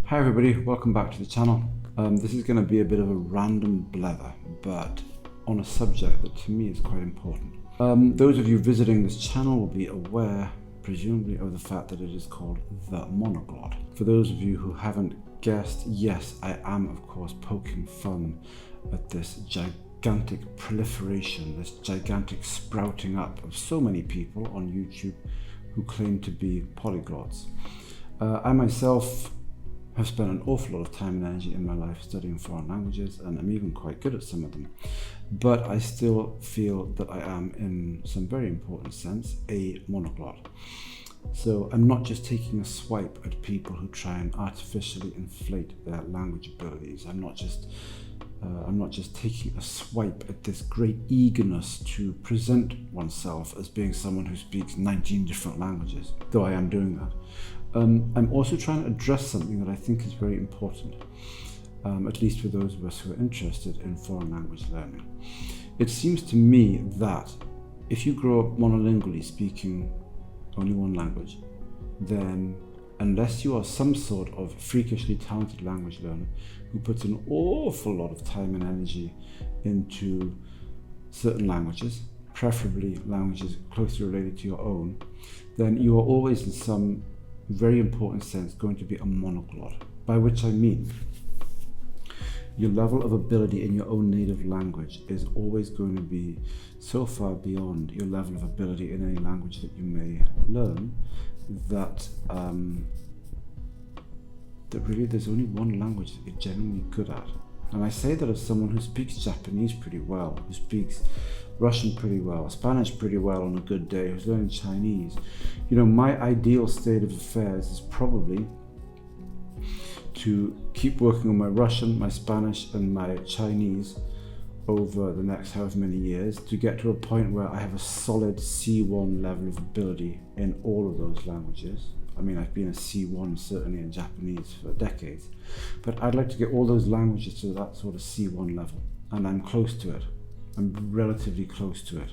Hi everybody, welcome back to the channel. This is going to be a bit of a random blather, but on a subject that to me is quite important. Those of you visiting this channel will be aware, presumably, of the fact that it is called the Monoglot. For those of you who haven't guessed, yes, I am of course poking fun at this gigantic proliferation, this gigantic sprouting up of so many people on YouTube who claim to be polyglots. I myself have spent an awful lot of time and energy in my life studying foreign languages, and I'm even quite good at some of them. But I still feel that I am, in some very important sense, a monoglot. So I'm not just taking a swipe at people who try and artificially inflate their language abilities. I'm not just taking a swipe at this great eagerness to present oneself as being someone who speaks 19 different languages, though I am doing that. I'm also trying to address something that I think is very important, at least for those of us who are interested in foreign language learning. It seems to me that if you grow up monolingually speaking only one language, then unless you are some sort of freakishly talented language learner who puts an awful lot of time and energy into certain languages, preferably languages closely related to your own, then you are always in some very important sense going to be a monoglot, by which I mean your level of ability in your own native language is always going to be so far beyond your level of ability in any language that you may learn that really there's only one language that you're genuinely good at. And I say that as someone who speaks Japanese pretty well, who speaks Russian pretty well, Spanish pretty well on a good day, who's learning Chinese. You know, my ideal state of affairs is probably to keep working on my Russian, my Spanish, and my Chinese over the next however many years to get to a point where I have a solid C1 level of ability in all of those languages. I mean, I've been a C1 certainly in Japanese for decades, but I'd like to get all those languages to that sort of C1 level, and I'm close to it. I'm relatively close to it.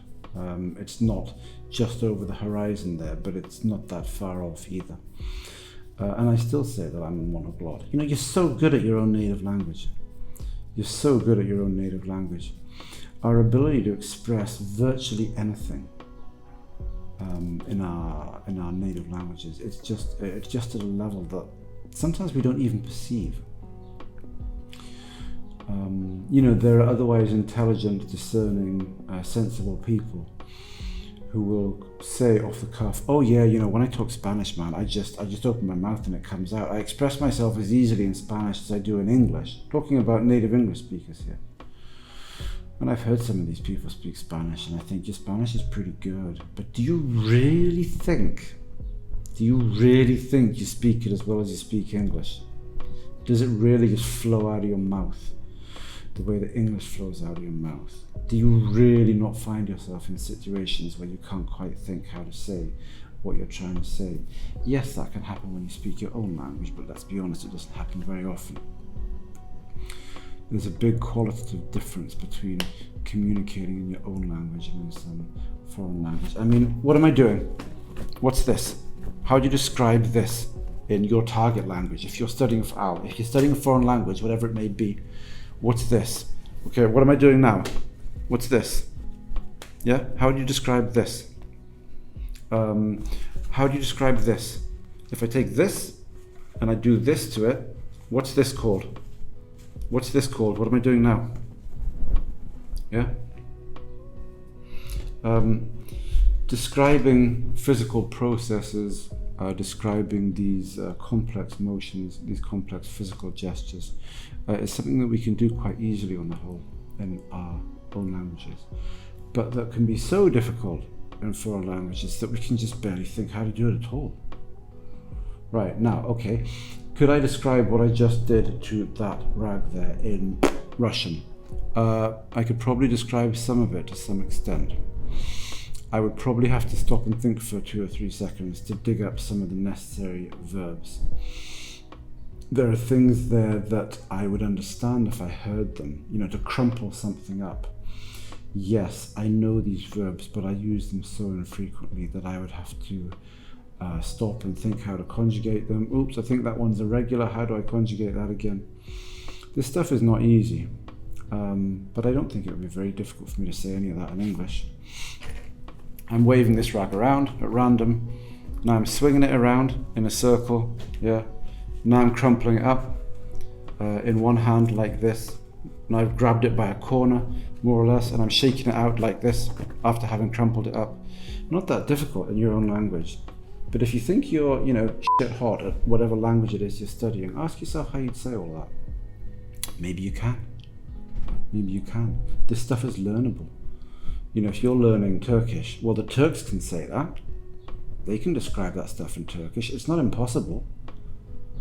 It's not just over the horizon there, but it's not that far off either. And I still say that I'm a monoglot. You know, you're so good at your own native language. You're so good at your own native language. Our ability to express virtually anything in our native languages, it's just at a level that sometimes we don't even perceive. You know, there are otherwise intelligent, discerning, sensible people who will say off the cuff, "Oh yeah, you know, when I talk Spanish, man, I just open my mouth and it comes out. I express myself as easily in Spanish as I do in English." Talking about native English speakers here. And I've heard some of these people speak Spanish, and I think your Spanish is pretty good. But do you really think you speak it as well as you speak English? Does it really just flow out of your mouth the way that English flows out of your mouth? Do you really not find yourself in situations where you can't quite think how to say what you're trying to say? Yes, that can happen when you speak your own language, but let's be honest, it doesn't happen very often. There's a big qualitative difference between communicating in your own language and in some foreign language. I mean, what am I doing? What's this? How do you describe this in your target language? If you're studying a foreign language, whatever it may be, what's this? Okay, what am I doing now? What's this? Yeah, how do you describe this? How do you describe this? If I take this and I do this to it, what's this called? What's this called? What am I doing now? Yeah? Describing physical processes, describing these complex motions, these complex physical gestures, is something that we can do quite easily on the whole in our own languages, but that can be so difficult in foreign languages that we can just barely think how to do it at all. Right, now, okay, could I describe what I just did to that rag there in Russian? I could probably describe some of it to some extent. I would probably have to stop and think for 2 or 3 seconds to dig up some of the necessary verbs. There are things there that I would understand if I heard them, you know, to crumple something up. Yes, I know these verbs, but I use them so infrequently that I would have to stop and think how to conjugate them. Oops, I think that one's irregular. How do I conjugate that again? This stuff is not easy, but I don't think it would be very difficult for me to say any of that in English. I'm waving this rag around at random. Now I'm swinging it around in a circle. Yeah. Now I'm crumpling it up in one hand like this. And I've grabbed it by a corner, more or less, and I'm shaking it out like this after having crumpled it up. Not that difficult in your own language. But if you think you're, shit hot at whatever language it is you're studying, ask yourself how you'd say all that. Maybe you can. Maybe you can. This stuff is learnable. If you're learning Turkish, well, the Turks can say that. They can describe that stuff in Turkish. It's not impossible.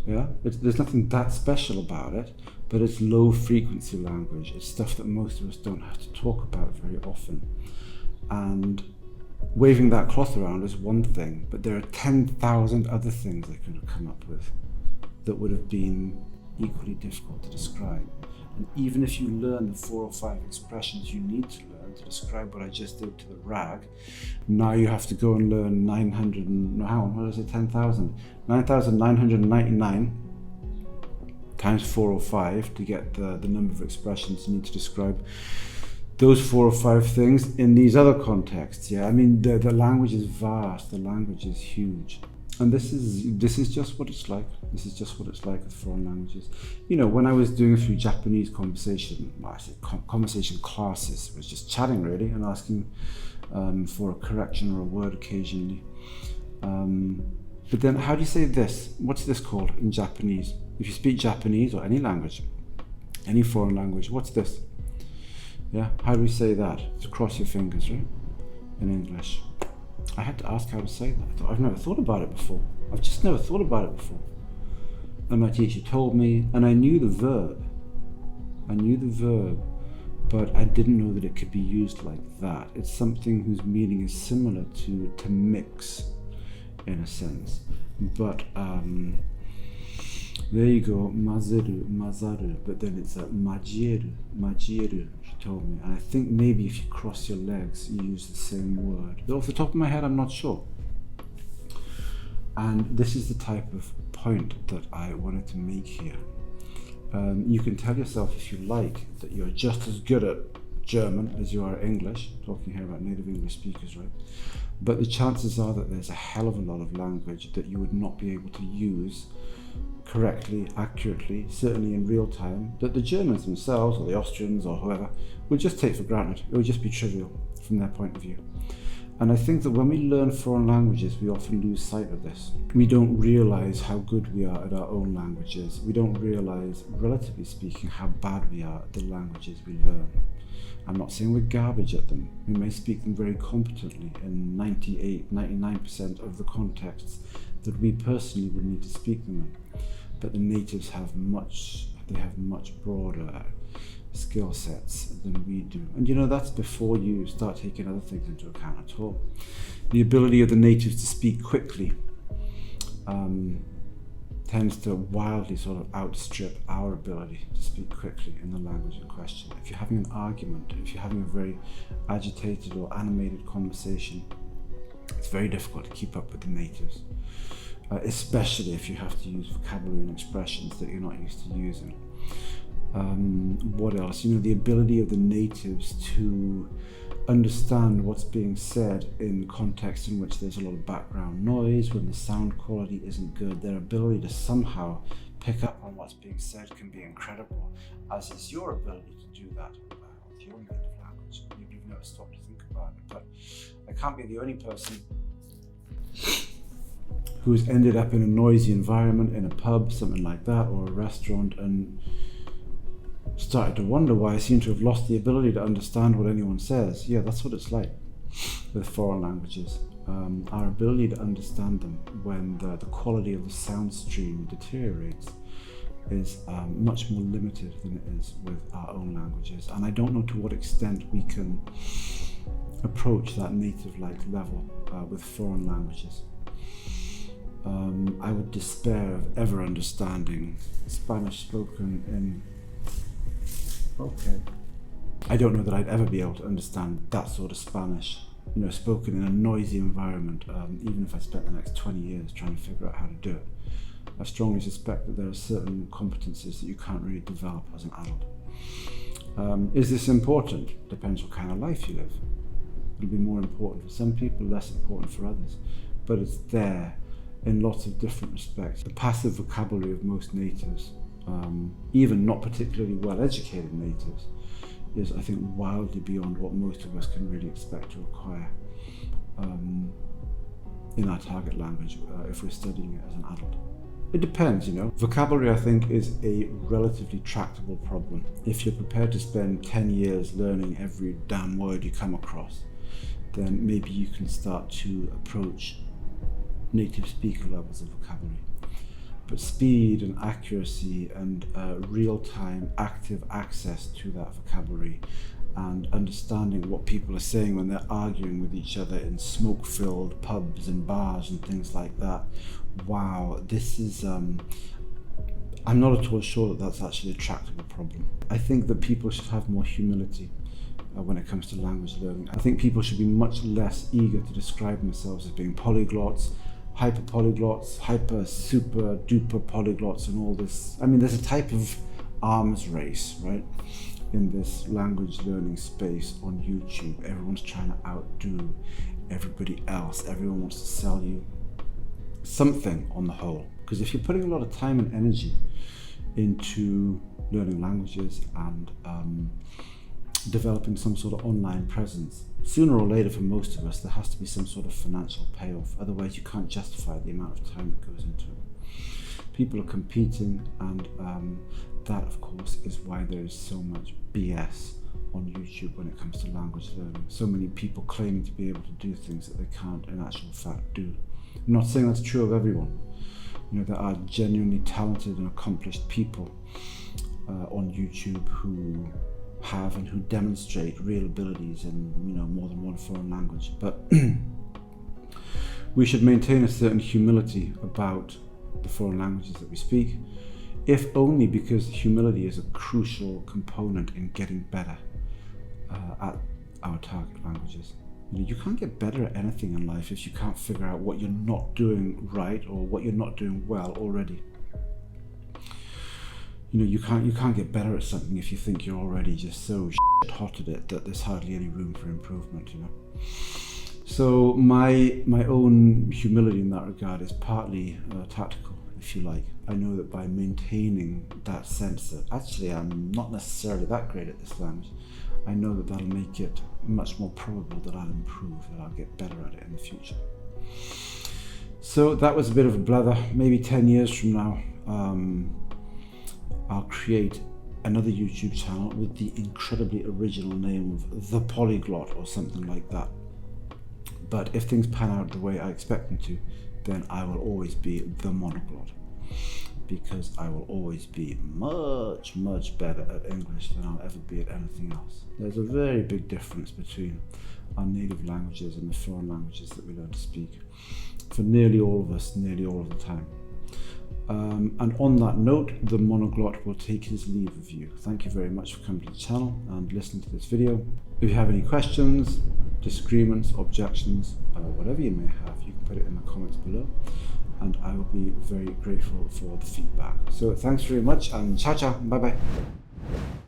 Yeah, there's nothing that special about it, but it's low frequency language. It's stuff that most of us don't have to talk about very often. And waving that cloth around is one thing, but there are 10,000 other things I could have come up with that would have been equally difficult to describe. And even if you learn the 4 or 5 expressions you need to learn to describe what I just did to the rag, now you have to go and learn 9,999 times 4 or 5 to get the number of expressions you need to describe those 4 or 5 things in these other contexts. Yeah, I mean, the language is vast, the language is huge. And this is just what it's like. This is just what it's like with foreign languages. When I was doing a few Japanese conversation classes, it was just chatting really and asking for a correction or a word occasionally. But then, how do you say this? What's this called in Japanese? If you speak Japanese or any language, any foreign language, what's this? Yeah, how do we say that? To cross your fingers, right? In English. I had to ask how to say that. I've never thought about it before. I've just never thought about it before. And my teacher told me, and I knew the verb. But I didn't know that it could be used like that. It's something whose meaning is similar to mix, in a sense. But there you go, mazaru, but then it's majieru, she told me. And I think maybe if you cross your legs, you use the same word. Though off the top of my head, I'm not sure. And this is the type of point that I wanted to make here. You can tell yourself, if you like, that you're just as good at German as you are English, talking here about native English speakers, right? But the chances are that there's a hell of a lot of language that you would not be able to use correctly, accurately, certainly in real time, that the Germans themselves, or the Austrians, or whoever, would just take for granted. It would just be trivial from their point of view. And I think that when we learn foreign languages, we often lose sight of this. We don't realize how good we are at our own languages. We don't realize, relatively speaking, how bad we are at the languages we learn. I'm not saying we're garbage at them. We may speak them very competently in 99% of the contexts that we personally would need to speak them in. But the natives have much broader skill sets than we do. And that's before you start taking other things into account at all. The ability of the natives to speak quickly tends to wildly sort of outstrip our ability to speak quickly in the language in question. If you're having an argument, if you're having a very agitated or animated conversation, it's very difficult to keep up with the natives, especially if you have to use vocabulary and expressions that you're not used to using. What else? The ability of the natives to understand what's being said in context in which there's a lot of background noise, when the sound quality isn't good. Their ability to somehow pick up on what's being said can be incredible, as is your ability to do that with your native language. You've never stopped to think about it, but I can't be the only person who's ended up in a noisy environment, in a pub, something like that, or a restaurant, and started to wonder why I seem to have lost the ability to understand what anyone says. Yeah, that's what it's like with foreign languages. Our ability to understand them when the quality of the sound stream deteriorates is much more limited than it is with our own languages. And I don't know to what extent we can approach that native-like level with foreign languages. I would despair of ever understanding Spanish spoken in... Okay. I don't know that I'd ever be able to understand that sort of Spanish spoken in a noisy environment, even if I spent the next 20 years trying to figure out how to do it. I strongly suspect that there are certain competencies that you can't really develop as an adult. Is this important? Depends what kind of life you live. It'll be more important for some people, less important for others. But it's there in lots of different respects. The passive vocabulary of most natives, even not particularly well-educated natives, is, I think, wildly beyond what most of us can really expect to acquire in our target language if we're studying it as an adult. It depends, Vocabulary, I think, is a relatively tractable problem. If you're prepared to spend 10 years learning every damn word you come across, then maybe you can start to approach native speaker levels of vocabulary. But speed and accuracy and real-time active access to that vocabulary and understanding what people are saying when they're arguing with each other in smoke-filled pubs and bars and things like that. Wow, this is, I'm not at all sure that that's actually a tractable problem. I think that people should have more humility when it comes to language learning. I think people should be much less eager to describe themselves as being polyglots, hyper-polyglots, super-duper polyglots and all this. I mean, there's a type of arms race, right, in this language learning space on YouTube. Everyone's trying to outdo everybody else. Everyone wants to sell you something on the whole. Because if you're putting a lot of time and energy into learning languages and developing some sort of online presence, sooner or later for most of us there has to be some sort of financial payoff. Otherwise you can't justify the amount of time that goes into it. People are competing, and that of course is why there is so much BS on YouTube when it comes to language learning. So many people claiming to be able to do things that they can't in actual fact do. I'm not saying that's true of everyone. There are genuinely talented and accomplished people on YouTube who have and who demonstrate real abilities in more than one foreign language. But we should maintain a certain humility about the foreign languages that we speak, if only because humility is a crucial component in getting better at our target languages. You can't get better at anything in life if you can't figure out what you're not doing right or what you're not doing well already. You can't get better at something if you think you're already just so hot at it that there's hardly any room for improvement. So my own humility in that regard is partly tactical, if you like. I know that by maintaining that sense that actually I'm not necessarily that great at this language, I know that that'll make it much more probable that I'll improve, that I'll get better at it in the future. So that was a bit of a blather. Maybe 10 years from now, I'll create another YouTube channel with the incredibly original name of The Polyglot or something like that. But if things pan out the way I expect them to, then I will always be The Monoglot, because I will always be much, much better at English than I'll ever be at anything else. There's a very big difference between our native languages and the foreign languages that we learn to speak, for nearly all of us, nearly all of the time. And on that note, the Monoglot will take his leave of you. Thank you very much for coming to the channel and listening to this video. If you have any questions, disagreements, objections, whatever you may have, you can put it in the comments below, and I will be very grateful for the feedback. So thanks very much, and ciao ciao, bye bye.